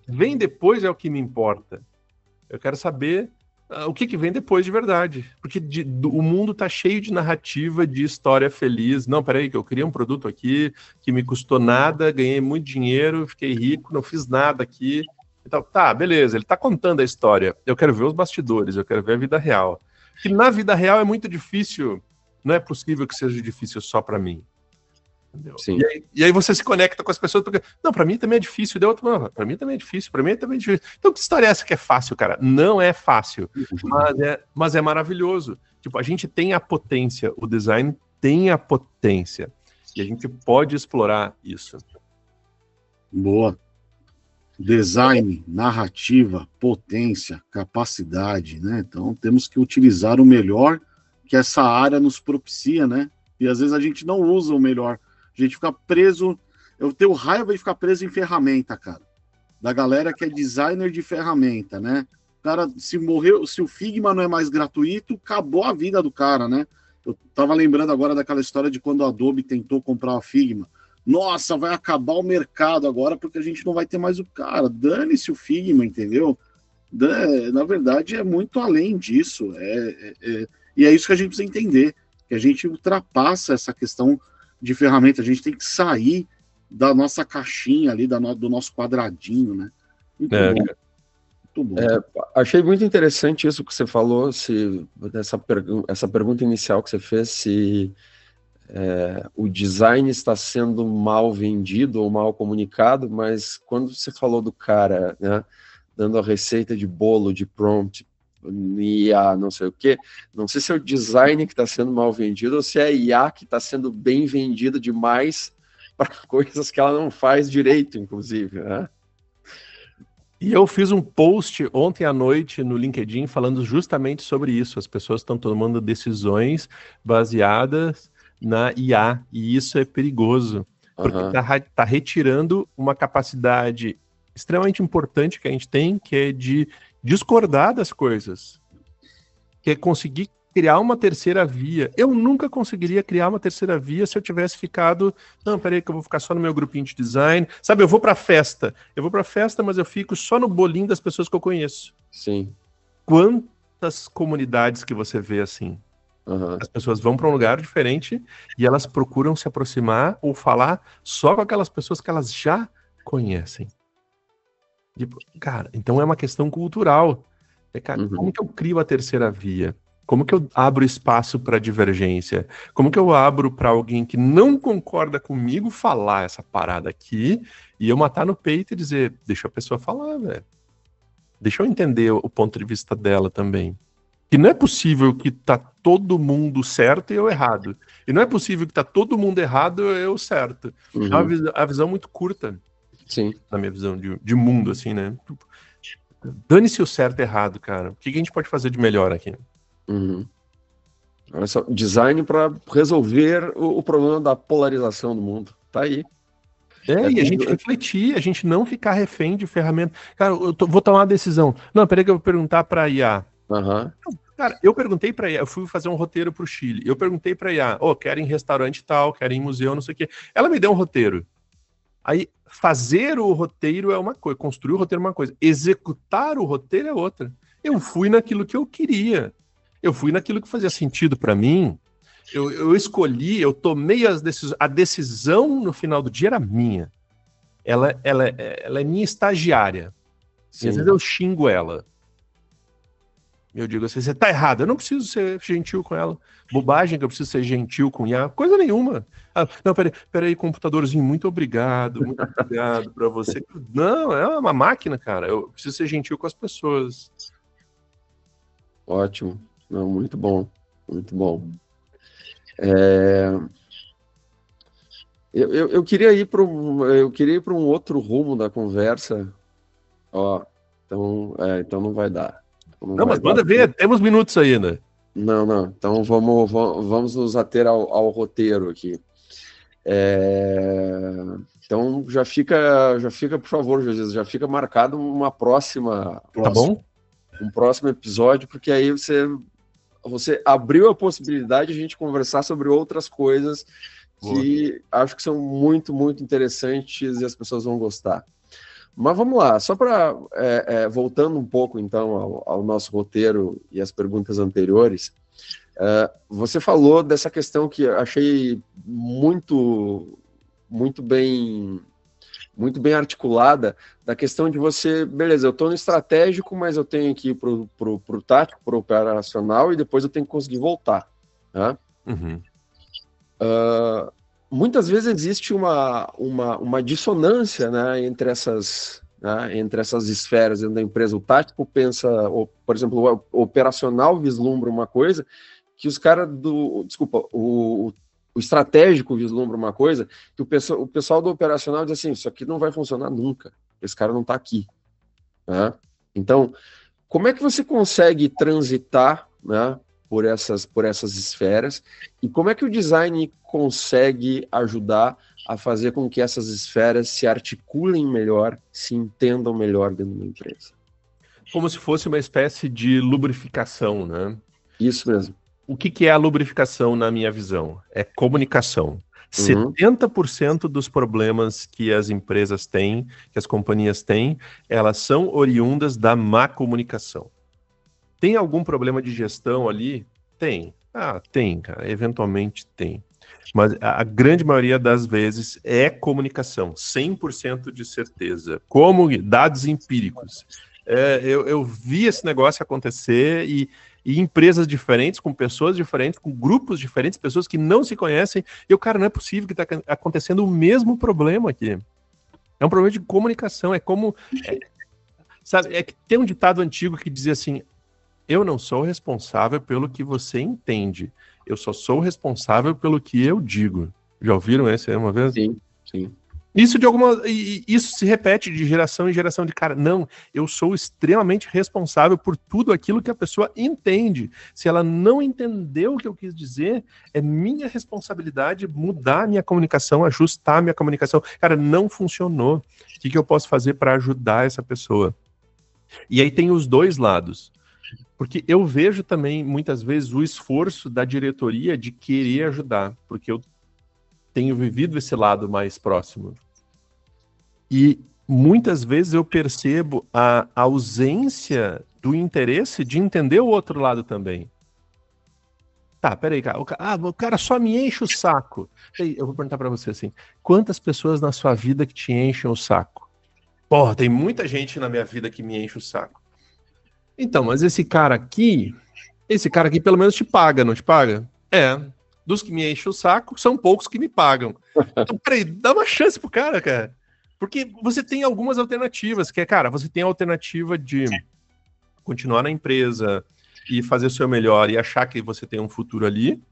Vem depois é o que me importa. Eu quero saber o que vem depois de verdade. Porque o mundo tá cheio de narrativa, de história feliz. Não, peraí, que eu criei um produto aqui que me custou nada, ganhei muito dinheiro, fiquei rico, não fiz nada aqui. Então, tá, beleza, ele tá contando a história. Eu quero ver os bastidores, eu quero ver a vida real. Que na vida real é muito difícil, não é possível que seja difícil só para mim. Sim. E aí você se conecta com as pessoas, porque, não, para mim também é difícil, para mim também é difícil, para mim também é difícil. Então, que história é essa que é fácil, cara? Não é fácil, mas é maravilhoso. Tipo, a gente tem a potência, o design tem a potência, e a gente pode explorar isso. Boa. Design, narrativa, potência, capacidade, né? Então temos que utilizar o melhor que essa área nos propicia, né? E às vezes a gente não usa o melhor. A gente fica preso. Eu tenho raiva de ficar preso em ferramenta, cara. Da galera que é designer de ferramenta, né? O cara, se o Figma não é mais gratuito, acabou a vida do cara, né? Eu tava lembrando agora daquela história de quando a Adobe tentou comprar a Figma. Nossa, vai acabar o mercado agora porque a gente não vai ter mais o cara. Dane-se o Figma, entendeu? Na verdade, é muito além disso. E é isso que a gente precisa entender, que a gente ultrapassa essa questão de ferramenta. A gente tem que sair da nossa caixinha ali, do nosso quadradinho, né? Muito bom. Muito bom. Achei muito interessante isso que você falou, essa pergunta inicial que você fez, se o design está sendo mal vendido ou mal comunicado, mas quando você falou do cara, né, dando a receita de bolo, de prompt, IA, não sei o quê, não sei se é o design que está sendo mal vendido ou se é a IA que está sendo bem vendida demais para coisas que ela não faz direito, inclusive, né? E eu fiz um post ontem à noite no LinkedIn falando justamente sobre isso. As pessoas estão tomando decisões baseadas na IA, e isso é perigoso, porque tá retirando uma capacidade extremamente importante que a gente tem, que é de discordar das coisas, que é conseguir criar uma terceira via. Eu nunca conseguiria criar uma terceira via se eu tivesse ficado, não, peraí que eu vou ficar só no meu grupinho de design, sabe, eu vou pra festa, mas eu fico só no bolinho das pessoas que eu conheço. Sim. Quantas comunidades que você vê assim? As pessoas vão para um lugar diferente e elas procuram se aproximar ou falar só com aquelas pessoas que elas já conhecem. Tipo, cara, então é uma questão cultural. Cara, como que eu crio a terceira via? Como que eu abro espaço para divergência? Como que eu abro para alguém que não concorda comigo falar essa parada aqui e eu matar no peito e dizer, deixa a pessoa falar, velho. Deixa eu entender o ponto de vista dela também. Que não é possível que tá todo mundo certo e eu errado. E não é possível que tá todo mundo errado e eu certo. É uma a visão muito curta. Sim. Na minha visão de mundo, assim, né? Dane-se o certo e errado, cara. O que a gente pode fazer de melhor aqui? Olha só, design para resolver o problema da polarização do mundo. Tá aí. E a gente refletir, a gente não ficar refém de ferramenta. Cara, vou tomar uma decisão. Não, peraí que eu vou perguntar para a IA. Cara, eu perguntei para IA, eu fui fazer um roteiro para o Chile. Eu perguntei para a IA, quero ir em restaurante tal, quero ir em museu, não sei o quê. Ela me deu um roteiro. Aí, fazer o roteiro é uma coisa, construir o roteiro é uma coisa, executar o roteiro é outra. Eu fui naquilo que eu queria. Eu fui naquilo que fazia sentido para mim. Eu escolhi, eu tomei a decisão no final do dia era minha. Ela é minha estagiária. E às vezes eu xingo ela. Eu digo assim, você tá errado, eu não preciso ser gentil com ela. Bobagem que eu preciso ser gentil com ela, coisa nenhuma. Não, peraí, computadorzinho, muito obrigado para você. Não, é uma máquina, cara, eu preciso ser gentil com as pessoas. Ótimo, não, muito bom, muito bom. Eu queria ir para um outro rumo da conversa. Então não vai dar. Não, mas manda ver, temos minutos ainda. Não. Então vamos nos ater ao roteiro aqui. Então já fica, por favor, Jesus, já fica marcado uma próxima. Tá bom? Um próximo episódio, porque aí você abriu a possibilidade de a gente conversar sobre outras coisas que acho que são muito, muito interessantes e as pessoas vão gostar. Mas vamos lá, só para voltando um pouco então ao nosso roteiro e as perguntas anteriores, você falou dessa questão que eu achei muito bem articulada, da questão de você, beleza, eu estou no estratégico, mas eu tenho que ir para o tático, para o operacional, e depois eu tenho que conseguir voltar. Né? Muitas vezes existe uma dissonância, né, entre essas esferas dentro da empresa. O tático pensa, por exemplo, o operacional vislumbra uma coisa que os caras o estratégico vislumbra uma coisa que o pessoal do operacional diz assim, isso aqui não vai funcionar nunca, esse cara não está aqui. Né? Então, como é que você consegue transitar, né, por essas esferas, e como é que o design consegue ajudar a fazer com que essas esferas se articulem melhor, se entendam melhor dentro da empresa? Como se fosse uma espécie de lubrificação, né? Isso mesmo. O que é a lubrificação na minha visão? É comunicação. 70% dos problemas que as empresas têm, que as companhias têm, elas são oriundas da má comunicação. Tem algum problema de gestão ali? Tem. Tem, cara. Eventualmente tem. Mas a grande maioria das vezes é comunicação. 100% de certeza. Como dados empíricos. Eu vi esse negócio acontecer e empresas diferentes, com pessoas diferentes, com grupos diferentes, pessoas que não se conhecem. Cara, não é possível que está acontecendo o mesmo problema aqui. É um problema de comunicação. É como... sabe, é que tem um ditado antigo que dizia assim, eu não sou responsável pelo que você entende. Eu só sou responsável pelo que eu digo. Já ouviram esse aí uma vez? Sim. Isso se repete de geração em geração de cara. Não, eu sou extremamente responsável por tudo aquilo que a pessoa entende. Se ela não entendeu o que eu quis dizer, é minha responsabilidade mudar a minha comunicação, ajustar a minha comunicação. Cara, não funcionou. O que eu posso fazer para ajudar essa pessoa? E aí tem os dois lados. Porque eu vejo também, muitas vezes, o esforço da diretoria de querer ajudar, porque eu tenho vivido esse lado mais próximo. E muitas vezes eu percebo a ausência do interesse de entender o outro lado também. Tá, peraí, cara. O cara só me enche o saco. Eu vou perguntar pra você assim, quantas pessoas na sua vida que te enchem o saco? Porra, tem muita gente na minha vida que me enche o saco. Então, mas esse cara aqui pelo menos te paga, não te paga? Dos que me enchem o saco, são poucos que me pagam. Então, peraí, dá uma chance pro cara. Porque você tem algumas alternativas, que é, cara, você tem a alternativa de continuar na empresa, e fazer o seu melhor e achar que você tem um futuro ali,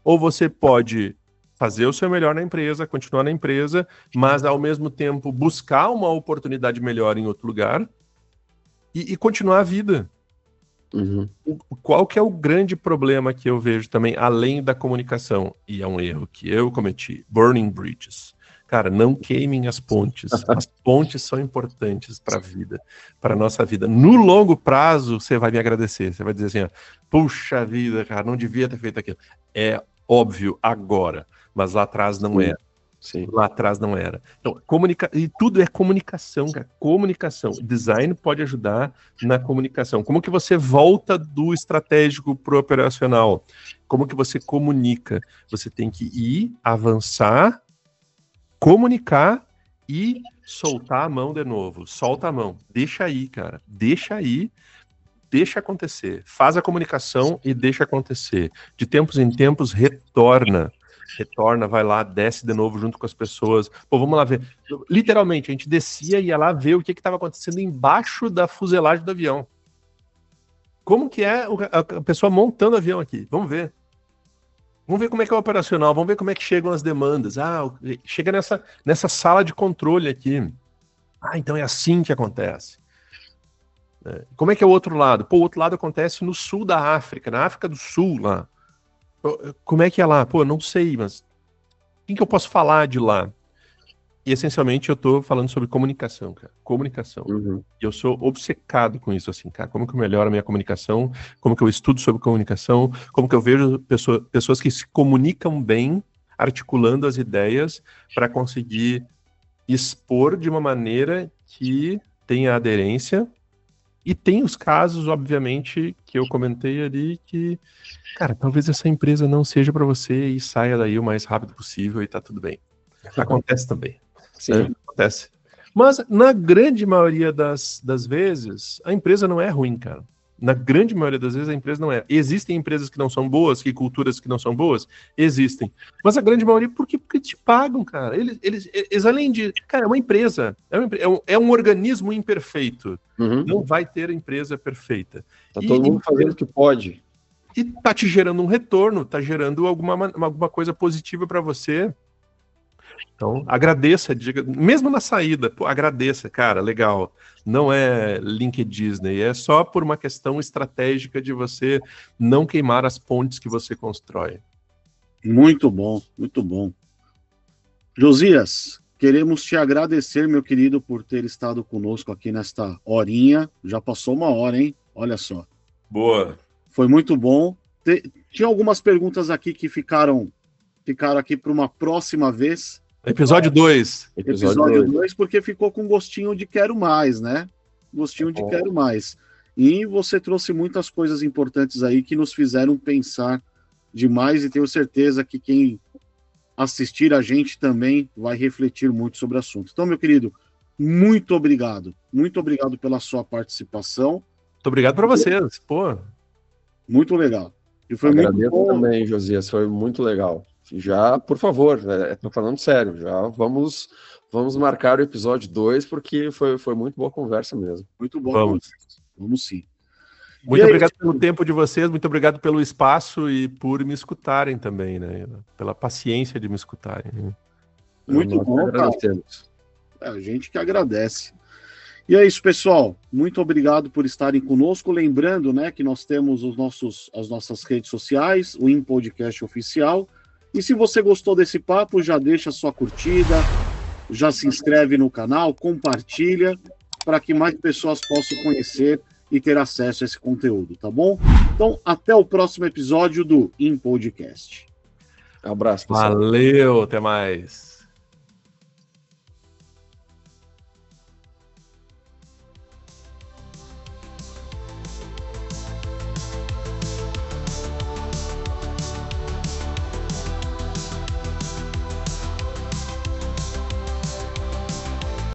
ou você pode fazer o seu melhor na empresa, continuar na empresa, mas ao mesmo tempo buscar uma oportunidade melhor em outro lugar e continuar a vida. Uhum. Qual que é o grande problema que eu vejo também, além da comunicação? E é um erro que eu cometi. Burning bridges. Cara, não queimem as pontes. As pontes são importantes para a vida, para a nossa vida. No longo prazo, você vai me agradecer. Você vai dizer assim, ó, puxa vida, cara, não devia ter feito aquilo. É óbvio agora, mas lá atrás não era. Sim. Lá atrás não era. Então, e tudo é comunicação, cara. Comunicação. Design pode ajudar na comunicação. Como que você volta do estratégico para o operacional? Como que você comunica? Você tem que ir, avançar, comunicar e soltar a mão de novo. Solta a mão. Deixa aí, cara. Deixa aí. Deixa acontecer. Faz a comunicação e deixa acontecer. De tempos em tempos, retorna, vai lá, desce de novo junto com as pessoas. Pô, vamos lá ver. Literalmente, a gente descia e ia lá ver o que estava acontecendo embaixo da fuselagem do avião. Como que é a pessoa montando o avião aqui? Vamos ver. Vamos ver como é que é o operacional, vamos ver como é que chegam as demandas. Chega nessa sala de controle aqui. Então é assim que acontece. Como é que é o outro lado? Pô, o outro lado acontece no sul da África, na África do Sul, lá. Como é que é lá? Pô, não sei, mas o que eu posso falar de lá? E, essencialmente, eu tô falando sobre comunicação, cara. Comunicação. Uhum. E eu sou obcecado com isso, assim, cara. Como que eu melhoro a minha comunicação? Como que eu estudo sobre comunicação? Como que eu vejo pessoas que se comunicam bem, articulando as ideias para conseguir expor de uma maneira que tenha aderência. E tem os casos, obviamente, que eu comentei ali que, cara, talvez essa empresa não seja para você e saia daí o mais rápido possível e tá tudo bem. Acontece também. Sim. Acontece. Mas, na grande maioria das vezes, a empresa não é ruim, cara. Na grande maioria das vezes, a empresa não é. Existem empresas que não são boas, que culturas que não são boas? Existem. Mas a grande maioria, porque te pagam, cara. Eles além de... Cara, é uma empresa. É um organismo imperfeito. Uhum. Não vai ter empresa perfeita. Tá todo mundo fazendo o que pode. E tá te gerando um retorno, tá gerando alguma coisa positiva para você. Então, agradeça, diga, mesmo na saída, pô, agradeça, cara, legal. Não é Link Disney, é só por uma questão estratégica de você não queimar as pontes que você constrói. Muito bom, muito bom. Josias, queremos te agradecer, meu querido, por ter estado conosco aqui nesta horinha. Já passou uma hora, hein? Olha só. Boa. Foi muito bom. Tinha algumas perguntas aqui que ficaram aqui para uma próxima vez. Episódio 2. Episódio 2, porque ficou com gostinho de quero mais, né? Gostinho de quero mais. E você trouxe muitas coisas importantes aí que nos fizeram pensar demais e tenho certeza que quem assistir a gente também vai refletir muito sobre o assunto. Então, meu querido, muito obrigado. Muito obrigado pela sua participação. Muito obrigado para vocês. Pô. Muito legal. E foi muito bom também, Josias. Foi muito legal. Já, por favor, tô falando sério, já vamos marcar o episódio 2, porque foi muito boa conversa mesmo. Muito boa. Vamos sim. Muito obrigado pelo tempo de vocês, muito obrigado pelo espaço e por me escutarem também, né? Pela paciência de me escutarem. Né? Muito bom, cara. A gente que agradece. E é isso, pessoal. Muito obrigado por estarem conosco. Lembrando, né, que nós temos as nossas redes sociais, o InPodcast Oficial. E se você gostou desse papo, já deixa a sua curtida, já se inscreve no canal, compartilha, para que mais pessoas possam conhecer e ter acesso a esse conteúdo, tá bom? Então, até o próximo episódio do InPodcast. Um abraço, pessoal. Valeu, até mais.